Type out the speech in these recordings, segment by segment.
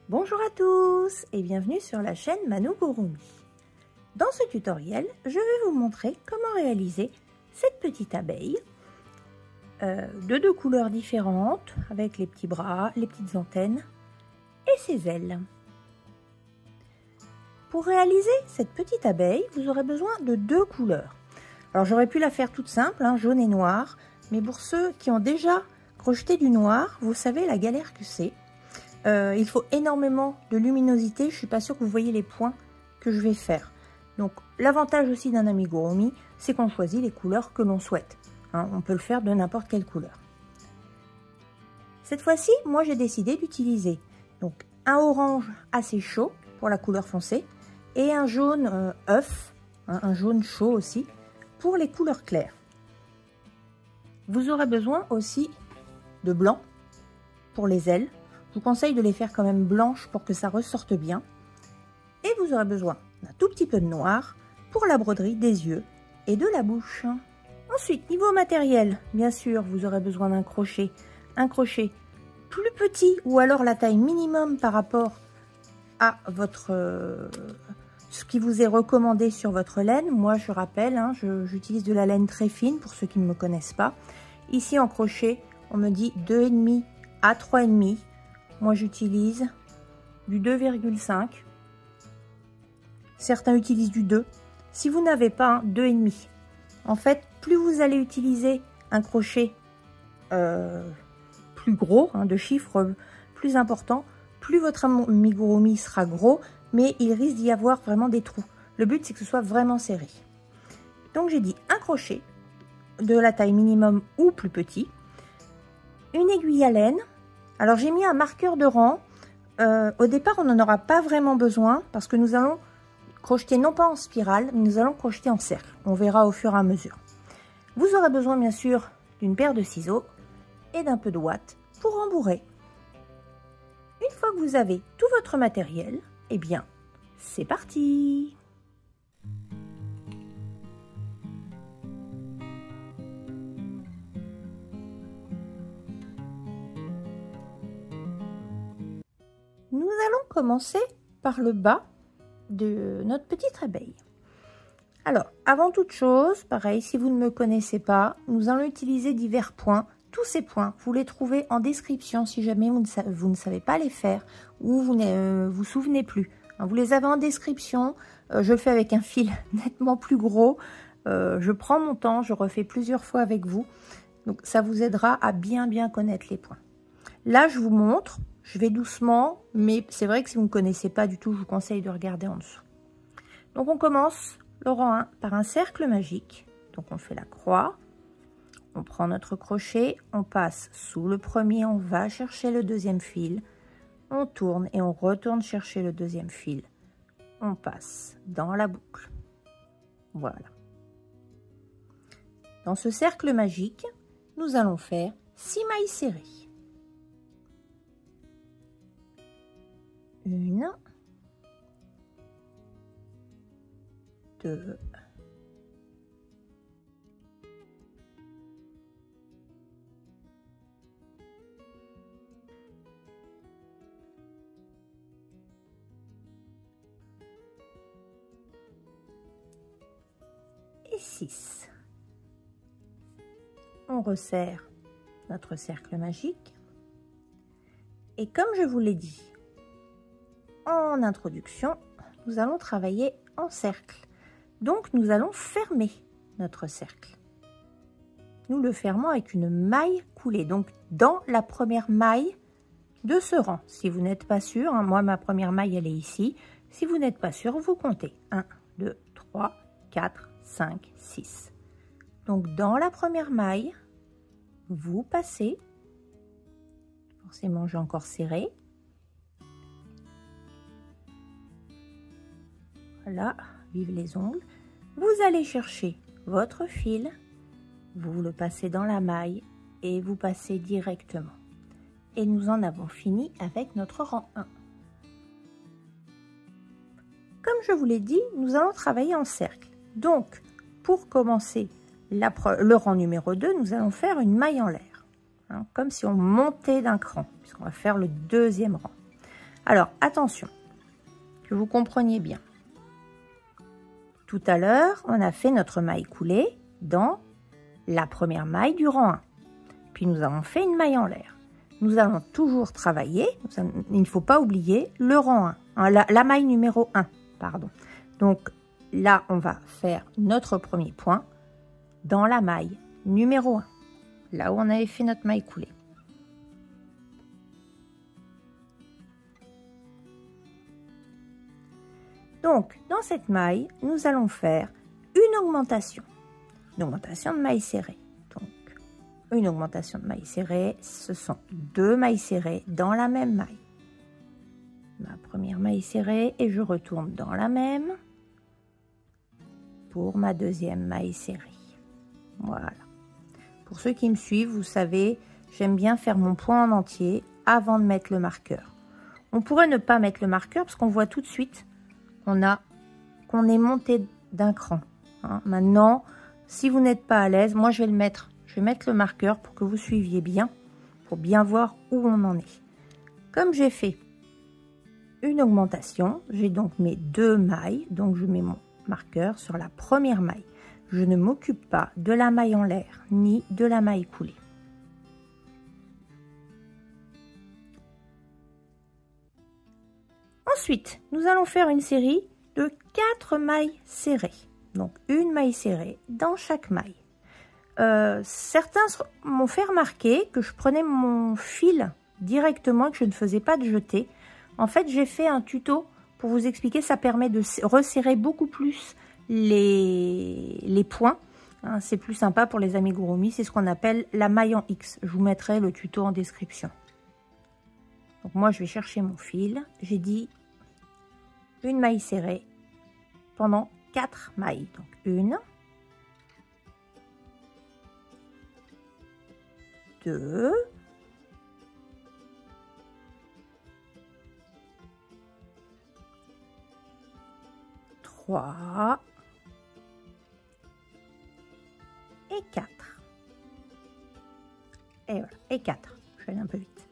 Bonjour à tous et bienvenue sur la chaîne Manugurumi. Dans ce tutoriel, je vais vous montrer comment réaliser cette petite abeille de deux couleurs différentes avec les petits bras, les petites antennes et ses ailes. Pour réaliser cette petite abeille, vous aurez besoin de deux couleurs. Alors j'aurais pu la faire toute simple, jaune et noir, mais pour ceux qui ont déjà crocheté du noir, vous savez la galère que c'est. Il faut énormément de luminosité, je ne suis pas sûre que vous voyez les points que je vais faire. Donc l'avantage aussi d'un amigurumi, c'est qu'on choisit les couleurs que l'on souhaite. On peut le faire de n'importe quelle couleur. Cette fois-ci, moi j'ai décidé d'utiliser donc un orange assez chaud pour la couleur foncée et un jaune œuf, un jaune chaud aussi, pour les couleurs claires. Vous aurez besoin aussi de blanc pour les ailes. Je vous conseille de les faire quand même blanches pour que ça ressorte bien. Et vous aurez besoin d'un tout petit peu de noir pour la broderie des yeux et de la bouche. Ensuite, niveau matériel, bien sûr, vous aurez besoin d'un crochet. Un crochet plus petit ou alors la taille minimum par rapport à ce qui vous est recommandé sur votre laine. Moi, je rappelle, j'utilise de la laine très fine pour ceux qui ne me connaissent pas. Ici, en crochet, on me dit 2,5 à 3,5. Moi, j'utilise du 2,5. Certains utilisent du 2. Si vous n'avez pas un 2,5, en fait, plus vous allez utiliser un crochet plus gros, de chiffres plus importants, plus votre amigurumi sera gros, mais il risque d'y avoir vraiment des trous. Le but, c'est que ce soit vraiment serré. Donc, j'ai dit un crochet de la taille minimum ou plus petit, une aiguille à laine. Alors j'ai mis un marqueur de rang. Au départ, on n'en aura pas vraiment besoin parce que nous allons crocheter non pas en spirale, mais nous allons crocheter en cercle. On verra au fur et à mesure. Vous aurez besoin bien sûr d'une paire de ciseaux et d'un peu de ouate pour rembourrer. Une fois que vous avez tout votre matériel, eh bien, c'est parti! Nous allons commencer par le bas de notre petite abeille. Alors, avant toute chose, pareil, si vous ne me connaissez pas, nous allons utiliser divers points. Tous ces points, vous les trouvez en description si jamais vous ne savez pas les faire ou vous ne vous souvenez plus. Vous les avez en description. Je le fais avec un fil nettement plus gros. Je prends mon temps, je refais plusieurs fois avec vous. Donc, ça vous aidera à bien connaître les points. Là, je vous montre. Je vais doucement, mais c'est vrai que si vous ne connaissez pas du tout, je vous conseille de regarder en dessous. Donc, on commence le rang 1 par un cercle magique. Donc, on fait la croix. On prend notre crochet, on passe sous le premier, on va chercher le deuxième fil. On tourne et on retourne chercher le deuxième fil. On passe dans la boucle. Voilà. Dans ce cercle magique, nous allons faire 6 mailles serrées. 1, 2, 6. On resserre notre cercle magique. Et comme je vous l'ai dit en introduction, nous allons travailler en cercle. Donc, nous allons fermer notre cercle. Nous le fermons avec une maille coulée. Donc, dans la première maille de ce rang. Si vous n'êtes pas sûr, moi, ma première maille, elle est ici. Si vous n'êtes pas sûr, vous comptez. 1, 2, 3, 4, 5, 6. Donc, dans la première maille, vous passez. Forcément, j'ai encore serré. Voilà, vive les ongles. Vous allez chercher votre fil, vous le passez dans la maille et vous passez directement. Et nous en avons fini avec notre rang 1. Comme je vous l'ai dit, nous allons travailler en cercle. Donc, pour commencer le rang numéro 2, nous allons faire une maille en l'air. Comme si on montait d'un cran, puisqu'on va faire le deuxième rang. Alors, attention, que vous compreniez bien. Tout à l'heure, on a fait notre maille coulée dans la première maille du rang 1. Puis nous avons fait une maille en l'air. Nous allons toujours travailler, il ne faut pas oublier le rang 1, la maille numéro 1, pardon. Donc là, on va faire notre premier point dans la maille numéro 1, là où on avait fait notre maille coulée. Donc, dans cette maille, nous allons faire une augmentation de maille serrée. Donc, une augmentation de maille serrée, ce sont 2 mailles serrées dans la même maille. Ma première maille serrée et je retourne dans la même pour ma deuxième maille serrée. Voilà. Pour ceux qui me suivent, vous savez, j'aime bien faire mon point en entier avant de mettre le marqueur. On pourrait ne pas mettre le marqueur parce qu'on voit tout de suite qu'on est monté d'un cran. Hein. Maintenant, si vous n'êtes pas à l'aise, moi je vais mettre le marqueur pour que vous suiviez bien, pour bien voir où on en est. Comme j'ai fait une augmentation, j'ai donc mes 2 mailles, donc je mets mon marqueur sur la première maille. Je ne m'occupe pas de la maille en l'air, ni de la maille coulée. Ensuite, nous allons faire une série de 4 mailles serrées. Donc, une maille serrée dans chaque maille. Certains m'ont fait remarquer que je prenais mon fil directement, que je ne faisais pas de jeté. En fait, j'ai fait un tuto pour vous expliquer. Ça permet de resserrer beaucoup plus les points. Hein, c'est plus sympa pour les amigurumis. C'est ce qu'on appelle la maille en X. Je vous mettrai le tuto en description. Donc, moi, je vais chercher mon fil. J'ai dit une maille serrée pendant 4 mailles. Donc, 1, 2, 3 et 4. Et voilà, et 4. Je vais aller un peu vite.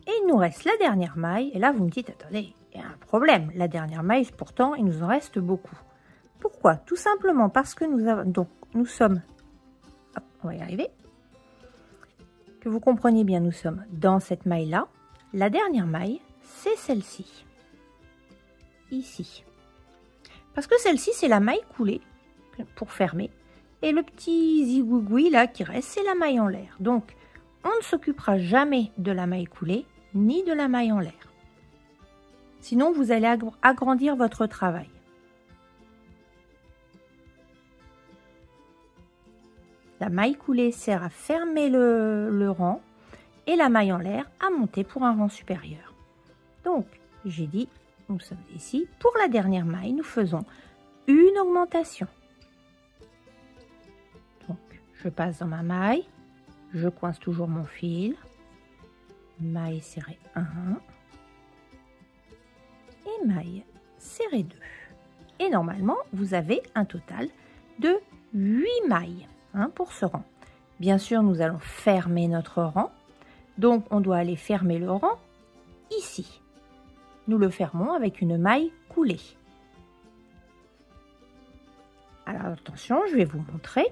Et il nous reste la dernière maille. Et là, vous me dites, attendez, il y a un problème. La dernière maille, pourtant, il nous en reste beaucoup. Pourquoi? Tout simplement parce que nous sommes... Hop, on va y arriver. Que vous compreniez bien, nous sommes dans cette maille-là. La dernière maille, c'est celle-ci. Ici. Parce que celle-ci, c'est la maille coulée pour fermer. Et le petit zigouigoui là qui reste, c'est la maille en l'air. Donc, on ne s'occupera jamais de la maille coulée ni de la maille en l'air. Sinon, vous allez agrandir votre travail. La maille coulée sert à fermer le rang et la maille en l'air à monter pour un rang supérieur. Donc, j'ai dit, nous sommes ici. Pour la dernière maille, nous faisons une augmentation. Donc, je passe dans ma maille, je coince toujours mon fil, maille serrée 1 et maille serrée 2. Et normalement, vous avez un total de 8 mailles pour ce rang. Bien sûr, nous allons fermer notre rang. Donc, on doit aller fermer le rang ici. Nous le fermons avec une maille coulée. Alors, attention, je vais vous montrer.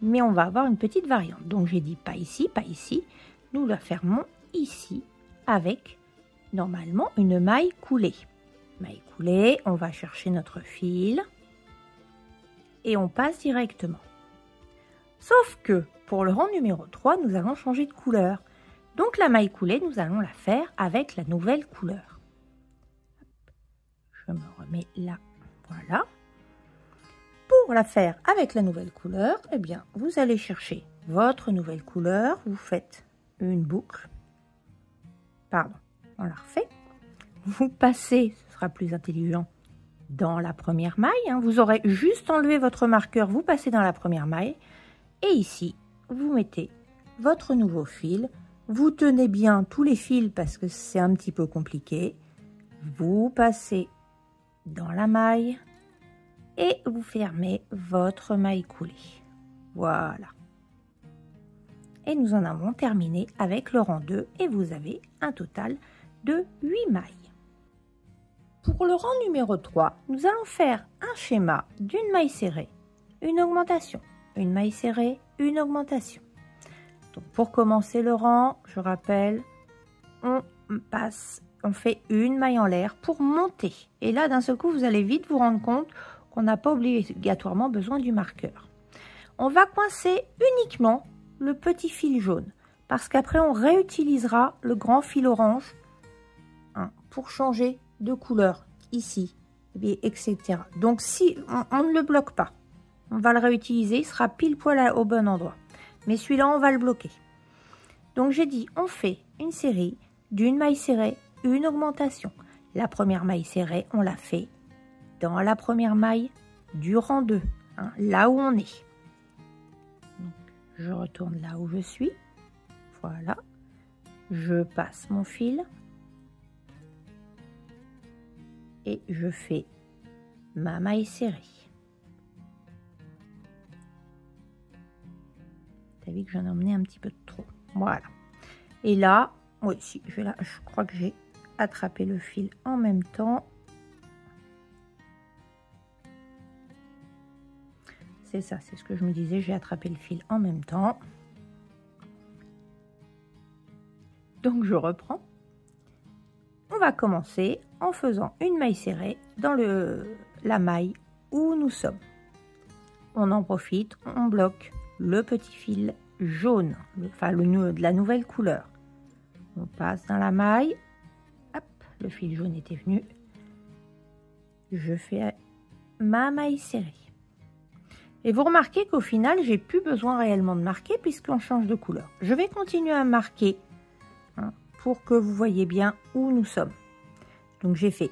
Mais on va avoir une petite variante. Donc, j'ai dit pas ici, pas ici. Nous la fermons ici avec, normalement, une maille coulée. Maille coulée, on va chercher notre fil. Et on passe directement. Sauf que, pour le rang numéro 3, nous allons changer de couleur. Donc, la maille coulée, nous allons la faire avec la nouvelle couleur. Je me remets là. Voilà. Pour la faire avec la nouvelle couleur, eh bien, vous allez chercher votre nouvelle couleur. Vous faites une boucle. Pardon, on la refait. Vous passez, ce sera plus intelligent, dans la première maille. Vous aurez juste enlevé votre marqueur, vous passez dans la première maille. Et ici, vous mettez votre nouveau fil. Vous tenez bien tous les fils parce que c'est un petit peu compliqué. Vous passez dans la maille et vous fermez votre maille coulée. Voilà. Et nous en avons terminé avec le rang 2 et vous avez un total de 8 mailles. Pour le rang numéro 3, nous allons faire un schéma d'une maille serrée, une augmentation, une maille serrée, une augmentation. Donc pour commencer le rang, je rappelle, on fait une maille en l'air pour monter. Et là, d'un seul coup, vous allez vite vous rendre compte qu'on n'a pas obligatoirement besoin du marqueur. On va coincer uniquement le petit fil jaune parce qu'après, on réutilisera le grand fil orange pour changer de couleur ici, etc. Donc, si on ne le bloque pas, on va le réutiliser, il sera pile poil au bon endroit. Mais celui-là, on va le bloquer. Donc, j'ai dit, on fait une série d'une maille serrée, une augmentation. La première maille serrée, on la fait dans la première maille du rang 2, là où on est. Donc, je retourne là où je suis. Voilà. Je passe mon fil. Et je fais ma maille serrée. T'as vu que j'en ai emmené un petit peu de trop. Voilà. Et là, oui, si, je crois que j'ai attrapé le fil en même temps. C'est ça, c'est ce que je me disais, j'ai attrapé le fil en même temps. Donc je reprends. On va commencer en faisant une maille serrée dans la maille où nous sommes. On en profite, on bloque le petit fil jaune, enfin le nœud de la nouvelle couleur. On passe dans la maille, hop, le fil jaune était venu. Je fais ma maille serrée. Et vous remarquez qu'au final, j'ai plus besoin réellement de marquer puisqu'on change de couleur. Je vais continuer à marquer pour que vous voyez bien où nous sommes. Donc j'ai fait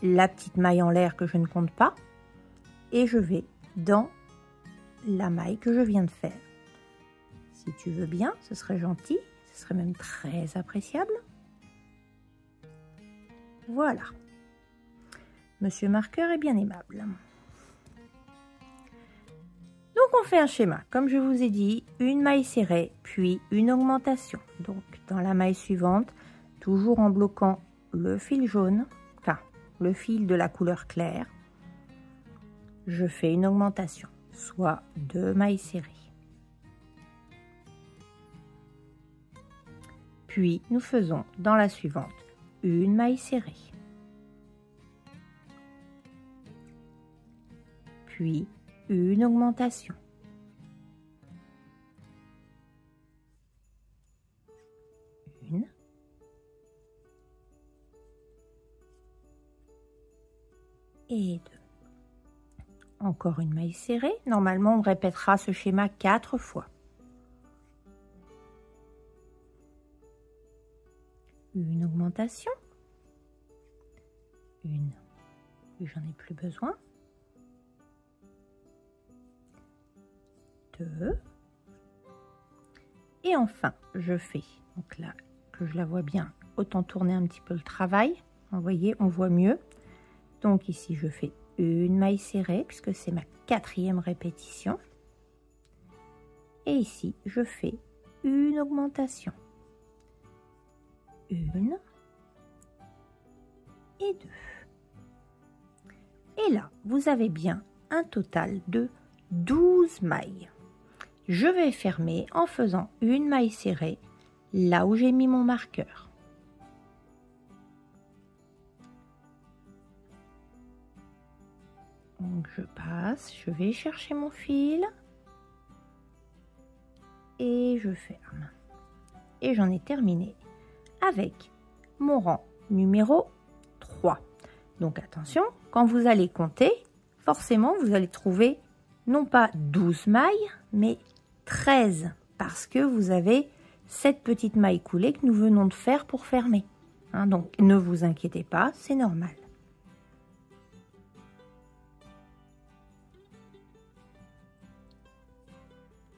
la petite maille en l'air que je ne compte pas et je vais dans la maille que je viens de faire. Si tu veux bien, ce serait gentil, ce serait même très appréciable. Voilà. Monsieur Marqueur est bien aimable. Donc on fait un schéma, comme je vous ai dit, une maille serrée, puis une augmentation. Donc dans la maille suivante, toujours en bloquant le fil jaune, enfin le fil de la couleur claire, je fais une augmentation, soit 2 mailles serrées. Puis nous faisons dans la suivante une maille serrée. Puis une augmentation. Une. Et 2. Encore une maille serrée. Normalement, on répétera ce schéma 4 fois. Une augmentation. Une. J'en ai plus besoin. 2. Et enfin, je fais, donc là, que je la vois bien, autant tourner un petit peu le travail. Vous voyez, on voit mieux. Donc ici, je fais une maille serrée, puisque c'est ma 4e répétition. Et ici, je fais une augmentation. 1 et 2. Et là, vous avez bien un total de 12 mailles. Je vais fermer en faisant une maille serrée là où j'ai mis mon marqueur. Donc je passe, je vais chercher mon fil et je ferme. Et j'en ai terminé avec mon rang numéro 3. Donc attention, quand vous allez compter, forcément vous allez trouver non pas 12 mailles, mais 13, parce que vous avez cette petite maille coulée que nous venons de faire pour fermer. Donc ne vous inquiétez pas, c'est normal.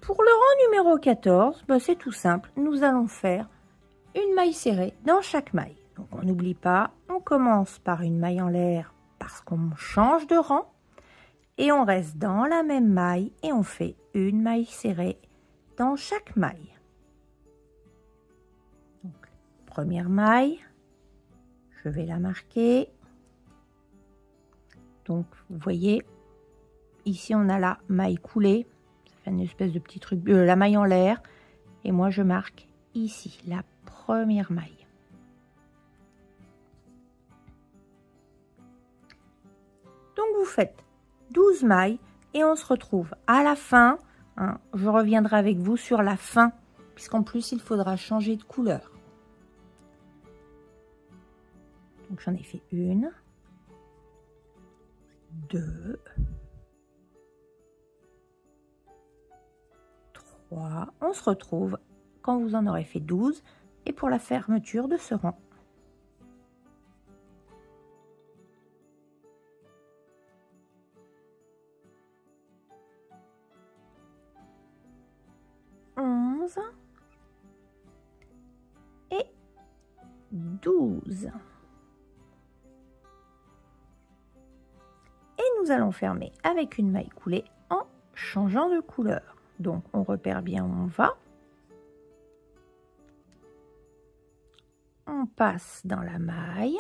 Pour le rang numéro 14, c'est tout simple, nous allons faire une maille serrée dans chaque maille. Donc on n'oublie pas, on commence par une maille en l'air parce qu'on change de rang. Et on reste dans la même maille et on fait une maille serrée dans chaque maille. Donc, première maille, Je vais la marquer. Donc, vous voyez, ici, on a la maille coulée. Ça fait une espèce de petit truc, la maille en l'air. Et moi, je marque ici, la première maille. Donc, vous faites 12 mailles et on se retrouve à la fin. Hein, je reviendrai avec vous sur la fin, puisqu'en plus, il faudra changer de couleur. Donc, j'en ai fait une, 2, 3. On se retrouve quand vous en aurez fait 12 et pour la fermeture de ce rang. Et 12. Et nous allons fermer avec une maille coulée en changeant de couleur. Donc on repère bien où on va. On passe dans la maille,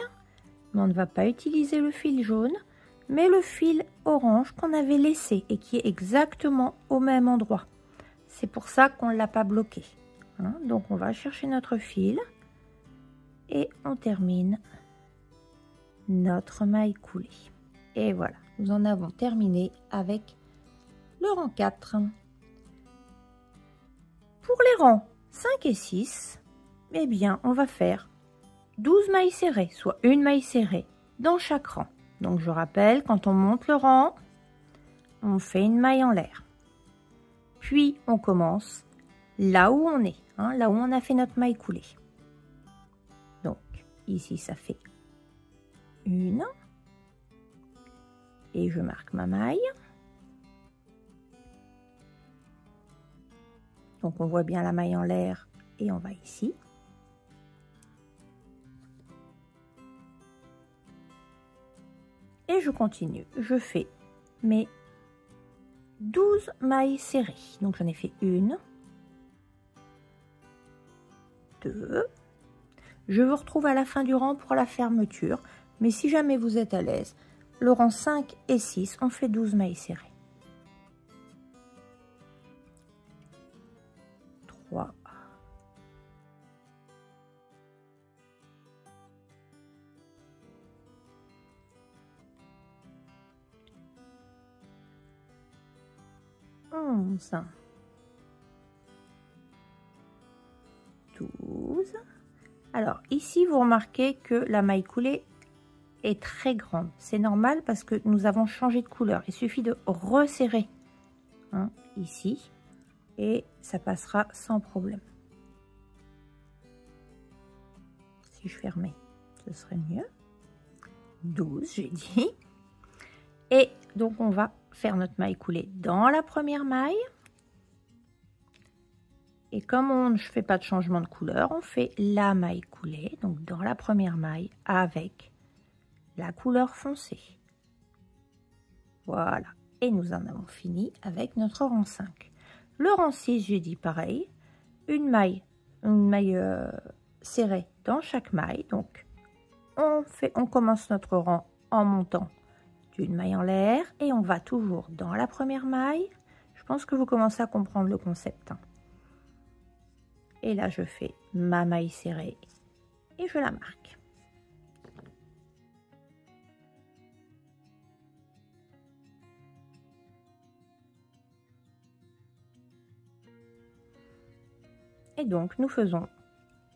mais on ne va pas utiliser le fil jaune, mais le fil orange qu'on avait laissé et qui est exactement au même endroit. C'est pour ça qu'on ne l'a pas bloqué. Hein, donc on va chercher notre fil et on termine notre maille coulée. Et voilà, nous en avons terminé avec le rang 4. Pour les rangs 5 et 6, eh bien, on va faire 12 mailles serrées, soit une maille serrée dans chaque rang. Donc, je rappelle, quand on monte le rang, on fait une maille en l'air. Puis, on commence là où on est, hein, là où on a fait notre maille coulée. Donc, ici, ça fait une. Et je marque ma maille. Donc, on voit bien la maille en l'air et on va ici. Et je continue. Je fais mes 12 mailles serrées. Donc, j'en ai fait une, 2. Je vous retrouve à la fin du rang pour la fermeture. Mais si jamais vous êtes à l'aise, le rang 5 et 6, on fait 12 mailles serrées. 3. 11. 12. Alors ici, vous remarquez que la maille coulée est très grande. C'est normal parce que nous avons changé de couleur. Il suffit de resserrer, hein, ici et ça passera sans problème. Si je fermais, ce serait mieux. 12, j'ai dit. Et donc, on va faire notre maille coulée dans la première maille. Et comme je ne fais pas de changement de couleur, on fait la maille coulée, donc dans la première maille avec la couleur foncée. Voilà. Et nous en avons fini avec notre rang 5. Le rang 6, j'ai dit pareil. Une maille serrée dans chaque maille. Donc, on commence notre rang en montant d'une maille en l'air et on va toujours dans la première maille. Je pense que vous commencez à comprendre le concept. Hein. Et là, je fais ma maille serrée et je la marque. Et donc, nous faisons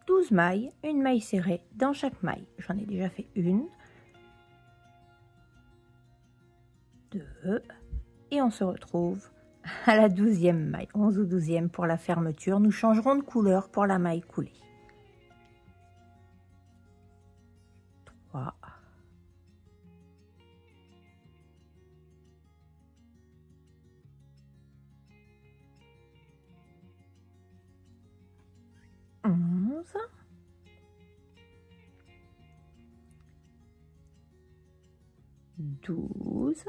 12 mailles, une maille serrée dans chaque maille. J'en ai déjà fait une, 2, et on se retrouve à la 12e maille, 11 ou 12e pour la fermeture. Nous changerons de couleur pour la maille coulée. 3, 11, 12.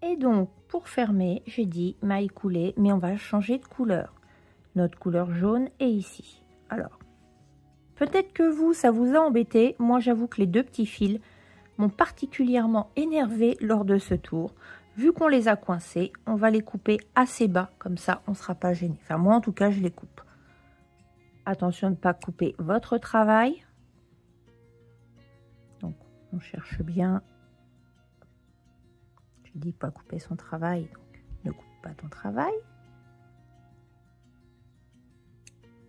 Et donc, pour fermer, j'ai dit maille coulée, mais on va changer de couleur. Notre couleur jaune est ici. Alors, Peut-être que vous, ça vous a embêté. Moi, j'avoue que les deux petits fils m'ont particulièrement énervé lors de ce tour. Vu qu'on les a coincés, on va les couper assez bas, comme ça on ne sera pas gêné. Enfin moi en tout cas je les coupe. Attention de ne pas couper votre travail. Donc on cherche bien. Je dis pas couper son travail, donc ne coupe pas ton travail.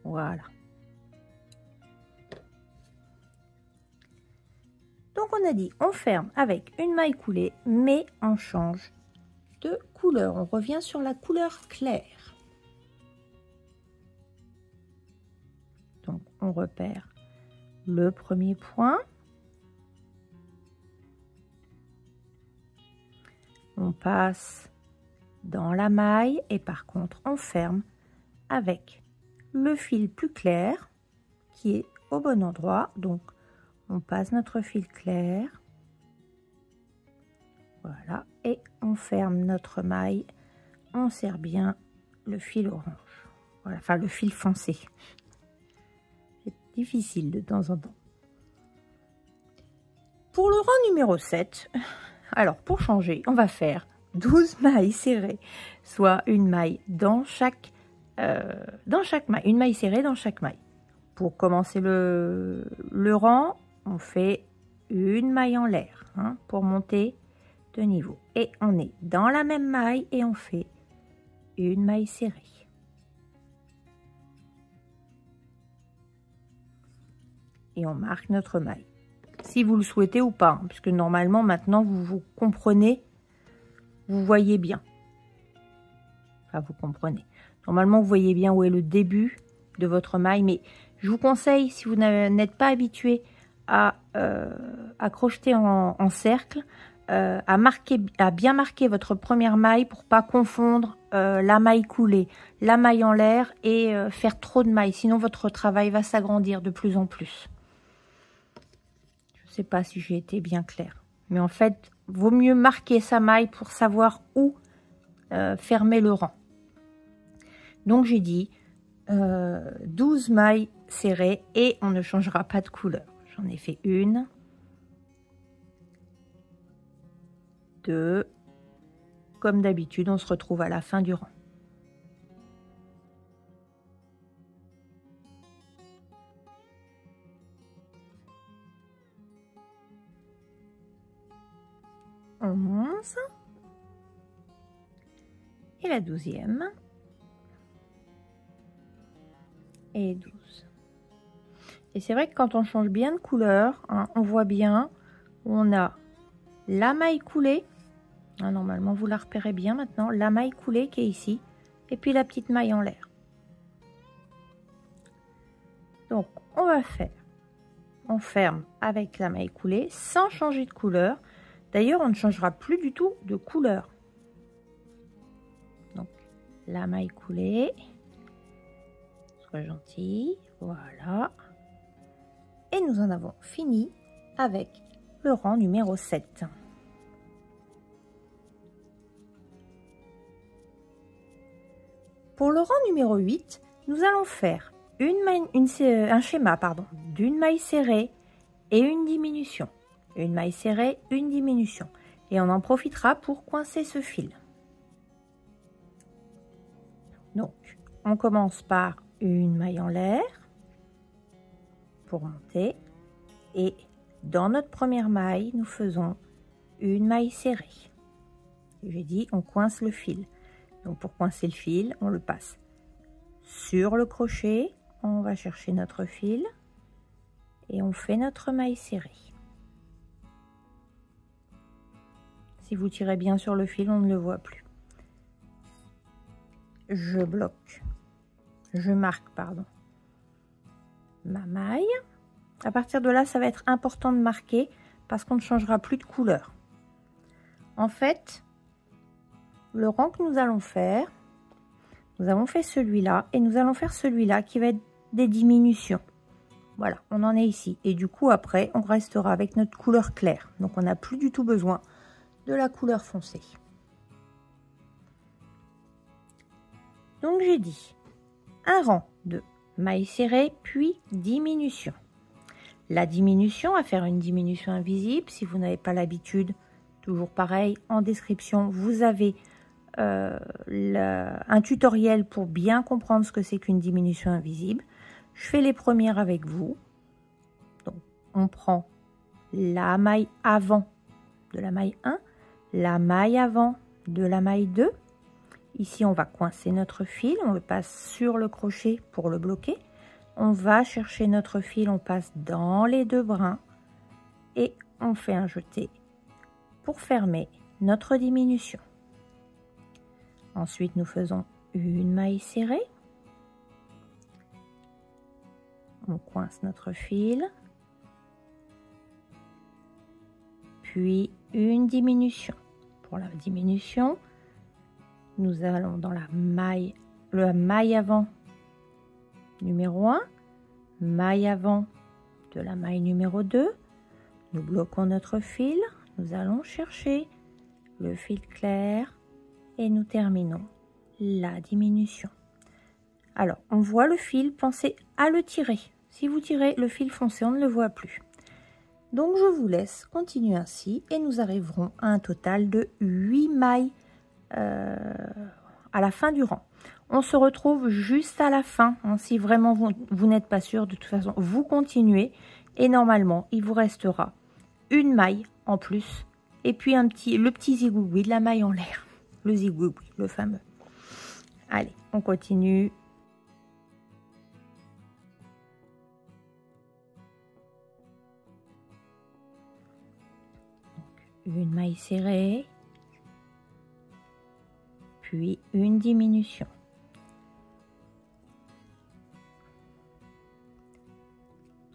Voilà. Donc on a dit on ferme avec une maille coulée, mais on change de couleur. On revient sur la couleur claire. Donc on repère le premier point. On passe dans la maille et par contre on ferme avec le fil plus clair qui est au bon endroit. Donc on passe notre fil clair. Voilà, et on ferme notre maille, on serre bien le fil orange, voilà, enfin le fil foncé. C'est difficile de temps en temps. Pour le rang numéro 7, alors pour changer, on va faire 12 mailles serrées, soit une maille dans chaque maille, une maille serrée dans chaque maille. Pour commencer le rang, on fait une maille en l'air hein, pour monter de niveau et on est dans la même maille et on fait une maille serrée et on marque notre maille si vous le souhaitez ou pas hein, puisque normalement maintenant vous comprenez, vous voyez bien, enfin vous comprenez normalement vous voyez bien où est le début de votre maille, mais je vous conseille si vous n'êtes pas habitué à crocheter en cercle, à bien marquer votre première maille pour pas confondre la maille coulée, la maille en l'air et faire trop de mailles. Sinon, votre travail va s'agrandir de plus en plus. Je ne sais pas si j'ai été bien claire. Mais en fait, vaut mieux marquer sa maille pour savoir où fermer le rang. Donc, j'ai dit 12 mailles serrées et on ne changera pas de couleur. J'en ai fait une. 2, comme d'habitude, on se retrouve à la fin du rang. On 11 et la 12e et 12. Et c'est vrai que quand on change bien de couleur, hein, on voit bien où on a la maille coulée. Ah, normalement, vous la repérez bien maintenant. La maille coulée qui est ici. Et puis la petite maille en l'air. Donc, on va faire. On ferme avec la maille coulée sans changer de couleur. D'ailleurs, on ne changera plus du tout de couleur. Donc, la maille coulée. Sois gentil. Voilà. Et nous en avons fini avec le rang numéro 7. Pour le rang numéro 8, nous allons faire un schéma d'une maille serrée et une diminution. Une maille serrée, une diminution. Et on en profitera pour coincer ce fil. Donc, on commence par une maille en l'air pour monter. Et dans notre première maille, nous faisons une maille serrée. J'ai dit, on coince le fil. Donc pour coincer le fil, on le passe sur le crochet, on va chercher notre fil et on fait notre maille serrée. Si vous tirez bien sur le fil, on ne le voit plus. Je bloque, je marque, ma maille. À partir de là, ça va être important de marquer parce qu'on ne changera plus de couleur. En fait, le rang que nous allons faire, nous avons fait celui-là et nous allons faire celui-là qui va être des diminutions. Voilà, on en est ici. Et du coup, après, on restera avec notre couleur claire. Donc, on n'a plus du tout besoin de la couleur foncée. Donc, j'ai dit un rang de maille serrée, puis diminution. La diminution, à faire une diminution invisible, si vous n'avez pas l'habitude, toujours pareil, en description, vous avez un tutoriel pour bien comprendre ce que c'est qu'une diminution invisible. Je fais les premières avec vous. Donc, on prend la maille avant de la maille 1, la maille avant de la maille 2. Ici, on va coincer notre fil, on passe sur le crochet pour le bloquer. On va chercher notre fil, on passe dans les deux brins et on fait un jeté pour fermer notre diminution. Ensuite, nous faisons une maille serrée. On coince notre fil. Puis une diminution. Pour la diminution, nous allons dans la maille avant numéro 1, maille avant de la maille numéro 2. Nous bloquons notre fil. Nous allons chercher le fil clair. Et nous terminons la diminution. Alors, on voit le fil, pensez à le tirer. Si vous tirez le fil foncé, on ne le voit plus. Donc, je vous laisse continuer ainsi et nous arriverons à un total de 8 mailles à la fin du rang. On se retrouve juste à la fin. Hein, si vraiment vous n'êtes pas sûr, de toute façon, vous continuez et normalement, il vous restera une maille en plus et puis le petit zigouigoui de la maille en l'air. Le zigouigoui, le fameux. Allez, on continue. Donc, une maille serrée, puis une diminution.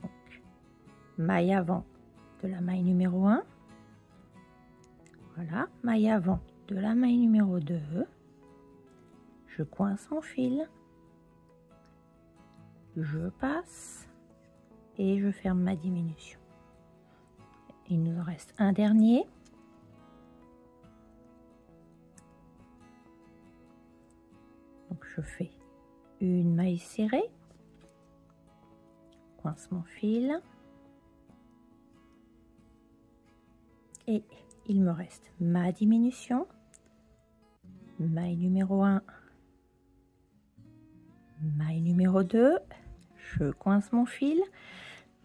Donc, maille avant de la maille numéro 1. Voilà, maille avant de la maille numéro 2, je coince mon fil, je passe et je ferme ma diminution. Il nous en reste un dernier. Donc je fais une maille serrée, coince mon fil et il me reste ma diminution, maille numéro 1, maille numéro 2, je coince mon fil,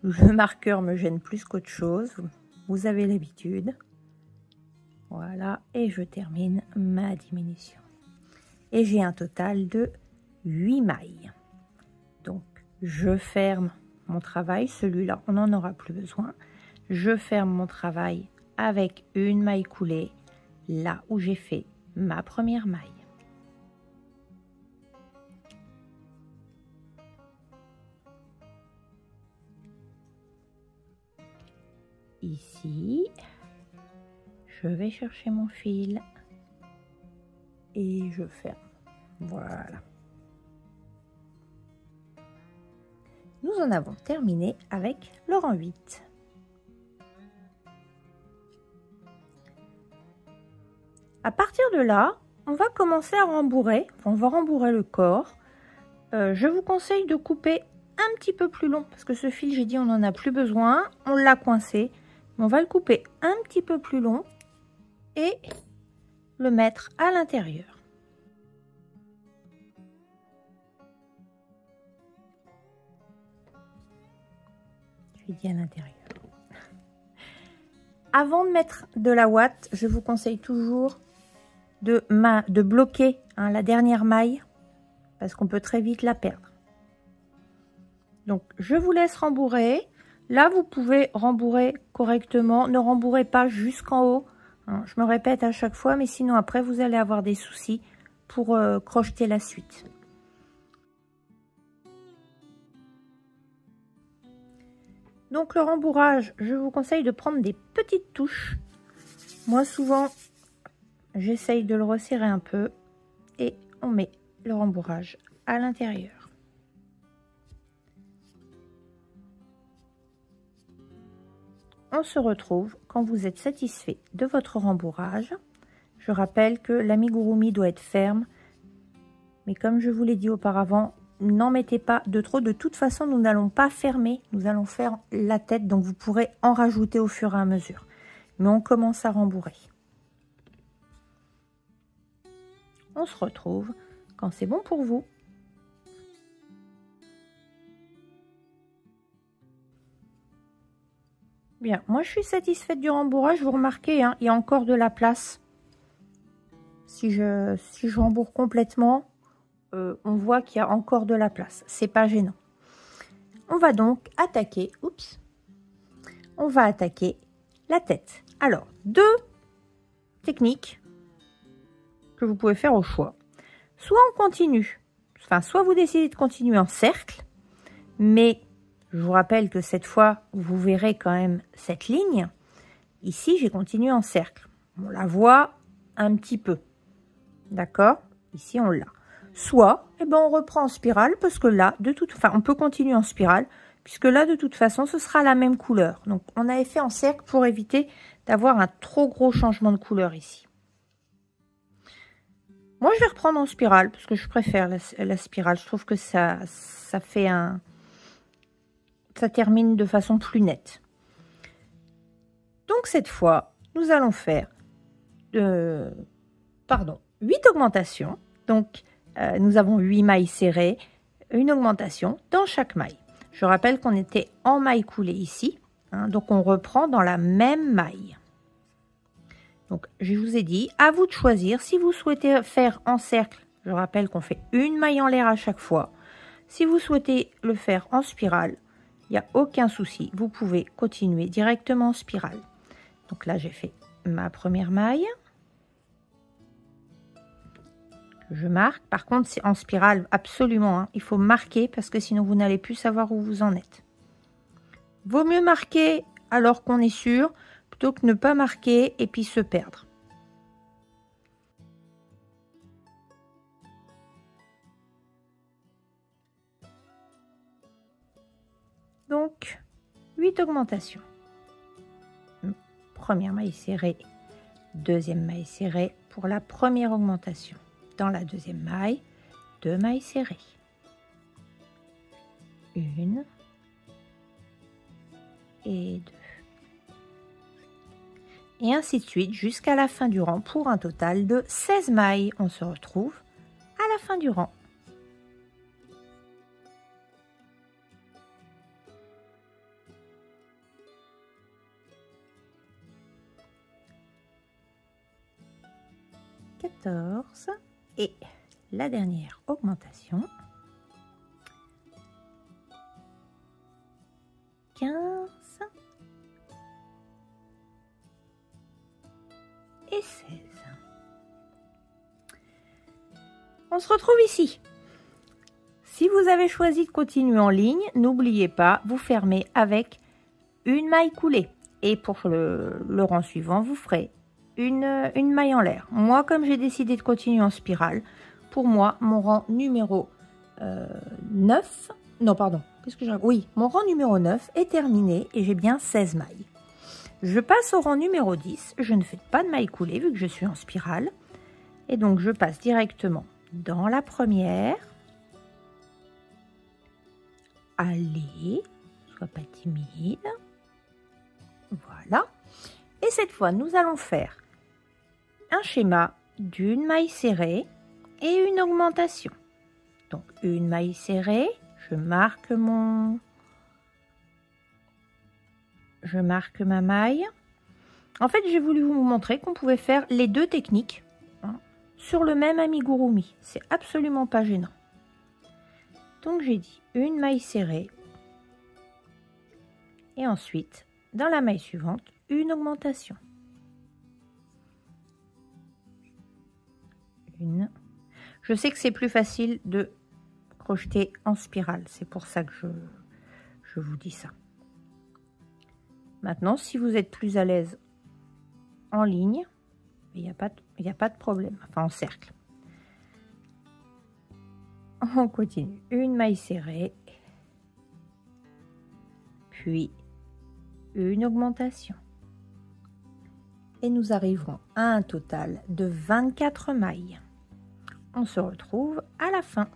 le marqueur me gêne plus qu'autre chose, vous avez l'habitude, voilà, et je termine ma diminution. Et j'ai un total de 8 mailles. Donc, je ferme mon travail, celui-là, on n'en aura plus besoin. Je ferme mon travail avec une maille coulée là où j'ai fait ma première maille. Ici, je vais chercher mon fil et je ferme. Voilà. Nous en avons terminé avec le rang 8. À partir de là, on va commencer à rembourrer. On va rembourrer le corps. Je vous conseille de couper un petit peu plus long parce que ce fil, j'ai dit, on n'en a plus besoin. On l'a coincé. On va le couper un petit peu plus long et le mettre à l'intérieur. Je dis à l'intérieur. Avant de mettre de la ouate, je vous conseille toujours de bloquer la dernière maille parce qu'on peut très vite la perdre. Donc je vous laisse rembourrer. Là vous pouvez rembourrer correctement, ne rembourrez pas jusqu'en haut, hein, je me répète à chaque fois, mais sinon après vous allez avoir des soucis pour crocheter la suite. Donc le rembourrage, je vous conseille de prendre des petites touches. Moi souvent j'essaye de le resserrer un peu et on met le rembourrage à l'intérieur. On se retrouve quand vous êtes satisfait de votre rembourrage. Je rappelle que l'amigurumi doit être ferme, mais comme je vous l'ai dit auparavant, n'en mettez pas de trop. De toute façon, nous n'allons pas fermer, nous allons faire la tête, donc vous pourrez en rajouter au fur et à mesure. Mais on commence à rembourrer. On se retrouve quand c'est bon pour vous. Bien, moi je suis satisfaite du rembourrage. Vous remarquez, hein, il y a encore de la place. Si je rembourre complètement, on voit qu'il y a encore de la place. C'est pas gênant. On va donc attaquer. Oups. On va attaquer la tête. Alors, deux techniques que vous pouvez faire au choix. Soit on continue, enfin, soit vous décidez de continuer en cercle, mais je vous rappelle que cette fois, vous verrez quand même cette ligne. Ici, j'ai continué en cercle. On la voit un petit peu. D'accord? Ici, on l'a. Soit, eh ben, on reprend en spirale, parce que là, on peut continuer en spirale, puisque là, de toute façon, ce sera la même couleur. Donc, on avait fait en cercle pour éviter d'avoir un trop gros changement de couleur ici. Moi, je vais reprendre en spirale, parce que je préfère la spirale. Je trouve que ça fait un... Ça termine de façon plus nette. Donc, cette fois, nous allons faire 8 augmentations. Donc, nous avons 8 mailles serrées, une augmentation dans chaque maille. Je rappelle qu'on était en maille coulée ici, hein, donc on reprend dans la même maille. Donc, je vous ai dit, à vous de choisir. Si vous souhaitez faire en cercle, je rappelle qu'on fait une maille en l'air à chaque fois. Si vous souhaitez le faire en spirale, il n'y a aucun souci. Vous pouvez continuer directement en spirale. Donc là, j'ai fait ma première maille. Je marque. Par contre, c'est en spirale, absolument. Hein, il faut marquer parce que sinon, vous n'allez plus savoir où vous en êtes. Vaut mieux marquer alors qu'on est sûr, plutôt que ne pas marquer et puis se perdre. Donc, 8 augmentations. Première maille serrée, deuxième maille serrée pour la première augmentation. Dans la deuxième maille, 2 mailles serrées. Une et 2. Et ainsi de suite jusqu'à la fin du rang pour un total de 16 mailles. On se retrouve à la fin du rang. Et la dernière augmentation, 15 et 16. On se retrouve ici. Si vous avez choisi de continuer en ligne, n'oubliez pas, vous fermez avec une maille coulée. Et pour le rang suivant, vous ferez une maille en l'air. Moi, comme j'ai décidé de continuer en spirale, pour moi, mon rang numéro 9, non pardon, qu'est-ce que j'ai? Oui, mon rang numéro 9 est terminé et j'ai bien 16 mailles. Je passe au rang numéro 10, je ne fais pas de maille coulée vu que je suis en spirale. Et donc, je passe directement dans la première. Allez, sois pas timide. Voilà. Et cette fois, nous allons faire un schéma d'une maille serrée et une augmentation. Donc, une maille serrée, je marque ma maille. En fait, j'ai voulu vous montrer qu'on pouvait faire les deux techniques sur le même amigurumi. C'est absolument pas gênant. Donc, j'ai dit une maille serrée et ensuite, dans la maille suivante, une augmentation. Une. Je sais que c'est plus facile de crocheter en spirale. C'est pour ça que je vous dis ça. Maintenant, si vous êtes plus à l'aise en ligne, il n'y a pas de problème. Enfin, en cercle. On continue. Une maille serrée. Puis, une augmentation. Et nous arriverons à un total de 24 mailles. On se retrouve à la fin.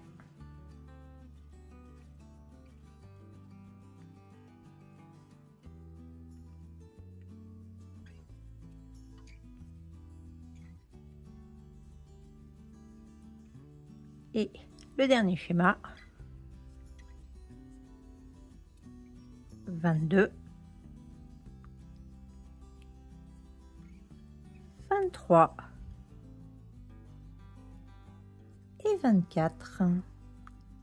Et le dernier schéma. 22. 23. Et 24.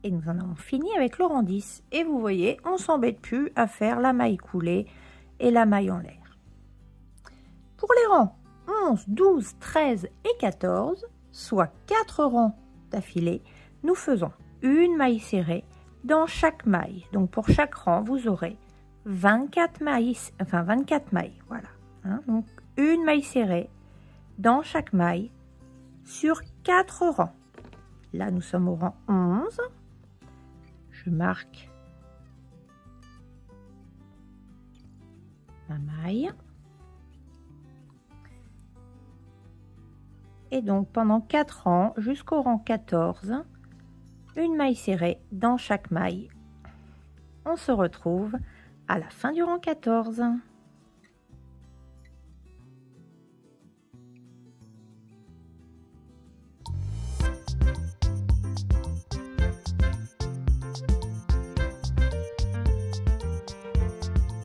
Et nous en avons fini avec le rang 10. Et vous voyez, on s'embête plus à faire la maille coulée et la maille en l'air. Pour les rangs 11, 12, 13 et 14, soit 4 rangs d'affilée, nous faisons une maille serrée dans chaque maille. Donc pour chaque rang, vous aurez 24 mailles, voilà. Hein, donc une maille serrée dans chaque maille sur 4 rangs. Là, nous sommes au rang 11. Je marque ma maille. Et donc, pendant 4 rangs, jusqu'au rang 14, une maille serrée dans chaque maille. On se retrouve à la fin du rang 14.